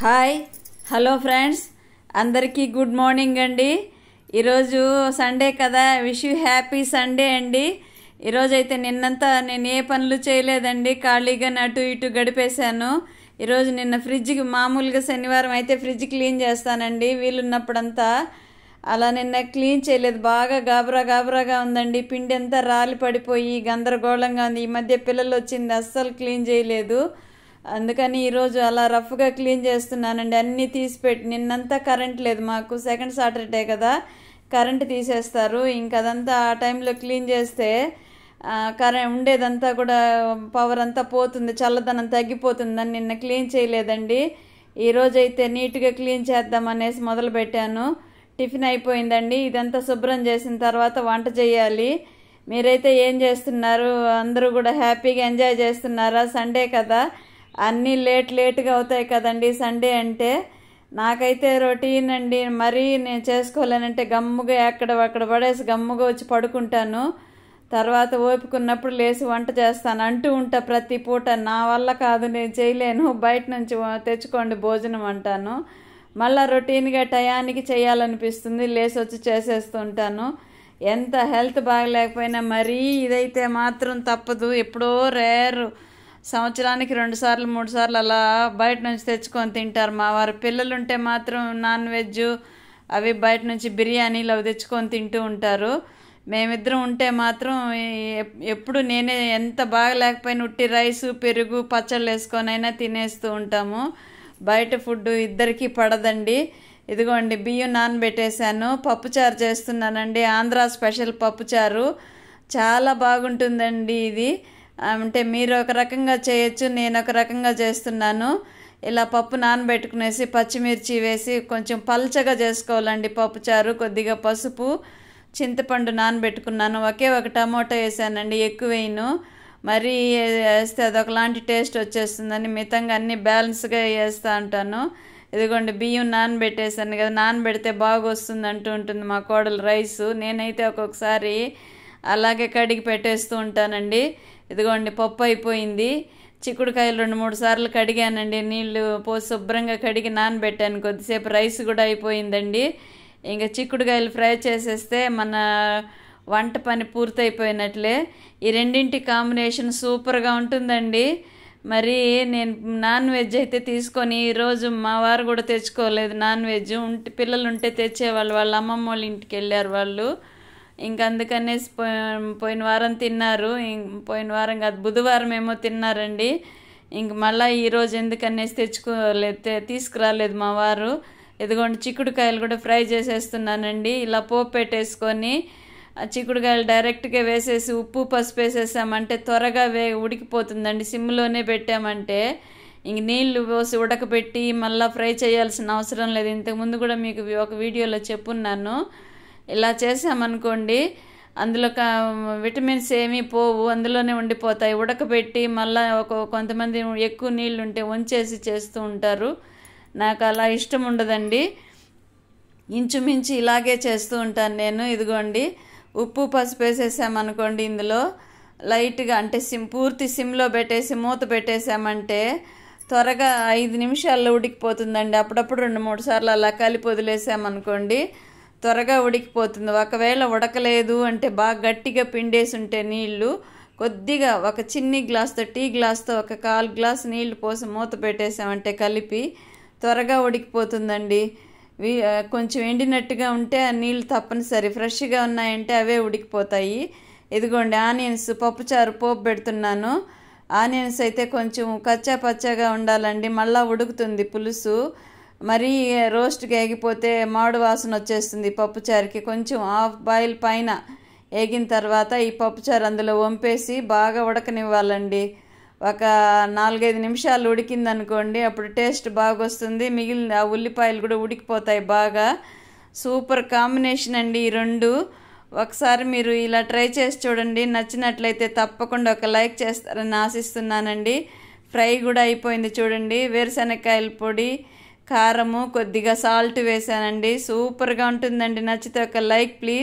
Hi hello friends, అందరికీ good morning అండి. ఈరోజు సండే కదా, విష్ యూ హ్యాపీ సండే అండి. ఈరోజు అయితే నిన్నంతా నేను ఏ పనులు చేయలేదండి, ఖాళీగా అటు ఇటు గడిపేశాను. ఈరోజు నిన్న ఫ్రిడ్జ్కి మామూలుగా శనివారం అయితే ఫ్రిడ్జ్ క్లీన్ చేస్తానండి వీలున్నప్పుడంతా. అలా నిన్న క్లీన్ చేయలేదు, బాగా గాబరాగా ఉందండి. పిండి అంతా రాలి పడిపోయి గందరగోళంగా ఉంది. ఈ మధ్య పిల్లలు వచ్చింది, అస్సలు క్లీన్ చేయలేదు. అందుకని ఈరోజు అలా రఫ్గా క్లీన్ చేస్తున్నానండి. అన్నీ తీసిపెట్టి, నిన్నంతా కరెంట్ లేదు మాకు, సెకండ్ సాటర్డే కదా, కరెంట్ తీసేస్తారు. ఇంక అదంతా ఆ టైంలో క్లీన్ చేస్తే ఉండేదంతా కూడా పవర్ అంతా పోతుంది, చల్లదనం తగ్గిపోతుందని నిన్న క్లీన్ చేయలేదండి. ఈరోజు అయితే నీట్గా క్లీన్ చేద్దామనేసి మొదలుపెట్టాను. టిఫిన్ అయిపోయిందండి. ఇదంతా శుభ్రం చేసిన తర్వాత వంట చేయాలి. మీరైతే ఏం చేస్తున్నారు? అందరూ కూడా హ్యాపీగా ఎంజాయ్ చేస్తున్నారా? సండే కదా, అన్నీ లేట్గా అవుతాయి కదండి సండే అంటే. నాకైతే రొటీన్ అండి, మరీ నేను చేసుకోలేనంటే గమ్ముగా అక్కడ పడేసి గమ్ముగా వచ్చి పడుకుంటాను. తర్వాత ఓపికన్నప్పుడు లేచి వంట చేస్తాను అంటూ ఉంటా ప్రతి పూట. నా వల్ల కాదు, నేను చేయలేను, బయట నుంచి తెచ్చుకోండి భోజనం అంటాను. మళ్ళీ రొటీన్గా టయానికి చేయాలనిపిస్తుంది, లేచి వచ్చి చేసేస్తూ ఉంటాను. ఎంత హెల్త్ బాగలేకపోయినా మరీ ఇదైతే మాత్రం తప్పదు. ఎప్పుడో రేరు, సంవత్సరానికి 2 సార్లు 3 సార్లు అలా బయట నుంచి తెచ్చుకొని తింటారు మా వారు. పిల్లలు ఉంటే మాత్రం నాన్ వెజ్ అవి బయట నుంచి బిర్యానీలు అవి తెచ్చుకొని తింటూ ఉంటారు. మేమిద్దరం ఉంటే మాత్రం ఎప్పుడు నేనే ఎంత బాగలేకపోయినా ఉట్టి రైసు పెరుగు పచ్చళ్ళు వేసుకొని అయినా తినేస్తూ ఉంటాము. బయట ఫుడ్ ఇద్దరికీ పడదండి. ఇదిగోండి బియ్యం నానబెట్టేశాను, పప్పుచారు చేస్తున్నానండి. ఆంధ్ర స్పెషల్ పప్పుచారు, చాలా బాగుంటుందండి ఇది. అంటే మీరు ఒక రకంగా చేయొచ్చు, నేను ఒక రకంగా చేస్తున్నాను. ఇలా పప్పు నానబెట్టుకునేసి పచ్చిమిర్చి వేసి కొంచెం పల్చగా చేసుకోవాలండి పప్పుచారు. కొద్దిగా పసుపు, చింతపండు నానబెట్టుకున్నాను. ఒక టమోటా వేసానండి, ఎక్కువ వేయను, మరీ వేస్తే అదొకలాంటి టేస్ట్ వచ్చేస్తుందని మితంగా అన్నీ బ్యాలెన్స్గా వేస్తూ ఉంటాను. ఇదిగోండి బియ్యం నానబెట్టేసాను కదా, నానబెడితే బాగా వస్తుంది అంటూ ఉంటుంది మా కోడలు రైసు. నేనైతే ఒక్కొక్కసారి అలాగే కడిగి పెట్టేస్తూ ఉంటానండి. ఇదిగోండి పప్పు అయిపోయింది. చిక్కుడుకాయలు 2-3 సార్లు కడిగానండి, నీళ్లు పోసి శుభ్రంగా కడిగి నానబెట్టాను కొద్దిసేపు. రైస్ కూడా అయిపోయిందండి. ఇంకా చిక్కుడుకాయలు ఫ్రై చేసేస్తే మన వంట పని పూర్తయిపోయినట్లే. ఈ రెండింటి కాంబినేషన్ సూపర్గా ఉంటుందండి. మరి నేను నాన్ వెజ్ అయితే తీసుకొని, ఈరోజు మా వారు కూడా తెచ్చుకోలేదు నాన్ వెజ్. పిల్లలు ఉంటే తెచ్చేవాళ్ళు, వాళ్ళ అమ్మమ్మ వాళ్ళ ఇంటికి వెళ్ళారు వాళ్ళు. అందుకనేసి పోయిన వారం తిన్నారు, పోయిన వారం కాదు బుధవారం ఏమో తిన్నారండి. మళ్ళీ ఈరోజు ఎందుకనేసి తీసుకురాలేదు మా వారు. ఇదిగోండి చిక్కుడుకాయలు కూడా ఫ్రై చేసేస్తున్నానండి. ఇలా పోపు పెట్టేసుకొని చిక్కుడుకాయలు డైరెక్ట్గా వేసేసి ఉప్పు పసుపు వేసేసామంటే త్వరగా ఉడికిపోతుందండి. సిమ్లోనే పెట్టామంటే నీళ్లు పోసి ఉడకబెట్టి మళ్ళీ ఫ్రై చేయాల్సిన అవసరం లేదు. ఇంతకుముందు కూడా మీకు ఒక వీడియోలో చెప్పున్నాను. ఇలా చేసామనుకోండి, అందులో విటమిన్స్ ఏమీ పోవు, అందులోనే ఉండిపోతాయి. ఉడకబెట్టి మళ్ళీ కొంతమంది ఎక్కువ నీళ్ళు ఉంటే వంచేసి చేస్తూ ఉంటారు. నాకు అలా ఇష్టం ఉండదండి. ఇంచుమించు ఇలాగే చేస్తూ ఉంటాను నేను. ఇదిగోండి ఉప్పు పసుపు వేసేసామనుకోండి, ఇందులో లైట్గా అంటే పూర్తి సిమ్లో పెట్టేసి మూత పెట్టేసామంటే త్వరగా 5 నిమిషాల్లో ఉడికిపోతుందండి. అప్పుడప్పుడు 2-3 సార్లు అలా కలిపి వదిలేసామనుకోండి, త్వరగా ఉడికిపోతుంది. ఒకవేళ ఉడకలేదు అంటే బాగా గట్టిగా పిండేసి ఉంటే నీళ్లు కొద్దిగా ఒక చిన్ని గ్లాస్తో, టీ గ్లాస్తో 1/4 గ్లాస్ నీళ్లు పోసి మూత పెట్టేసామంటే కలిపి త్వరగా ఉడికిపోతుందండి. కొంచెం ఎండినట్టుగా ఉంటే ఆ నీళ్ళు తప్పనిసరి, ఫ్రెష్గా ఉన్నాయంటే అవే ఉడికిపోతాయి. ఇదిగోండి ఆనియన్స్ పప్పుచారు పోపు పెడుతున్నాను. ఆనియన్స్ అయితే కొంచెం కచ్చా పచ్చాగా ఉండాలండి, మళ్ళీ ఉడుకుతుంది పులుసు. మరీ రోస్ట్గా ఎగిపోతే మాడు వాసన వచ్చేస్తుంది పప్పుచారుకి. కొంచెం హాఫ్ బాయిల్ పైన ఎగిన తర్వాత ఈ పప్పుచారు అందులో వంపేసి బాగా ఉడకనివ్వాలండి. ఒక 4-5 నిమిషాలు ఉడికిందనుకోండి, అప్పుడు టేస్ట్ బాగా వస్తుంది. మిగిలిన ఆ ఉల్లిపాయలు కూడా ఉడికిపోతాయి బాగా. సూపర్ కాంబినేషన్ అండి ఈ రెండు. ఒకసారి మీరు ఇలా ట్రై చేసి చూడండి. నచ్చినట్లయితే తప్పకుండా ఒక లైక్ చేస్తారని ఆశిస్తున్నానండి. ఫ్రై కూడా అయిపోయింది చూడండి. వేరుశనగకాయల పొడి, కారము, కొద్దిగా సాల్ట్ వేసానండి. సూపర్గా ఉంటుందండి. నచ్చితే ఒక లైక్ ప్లీజ్.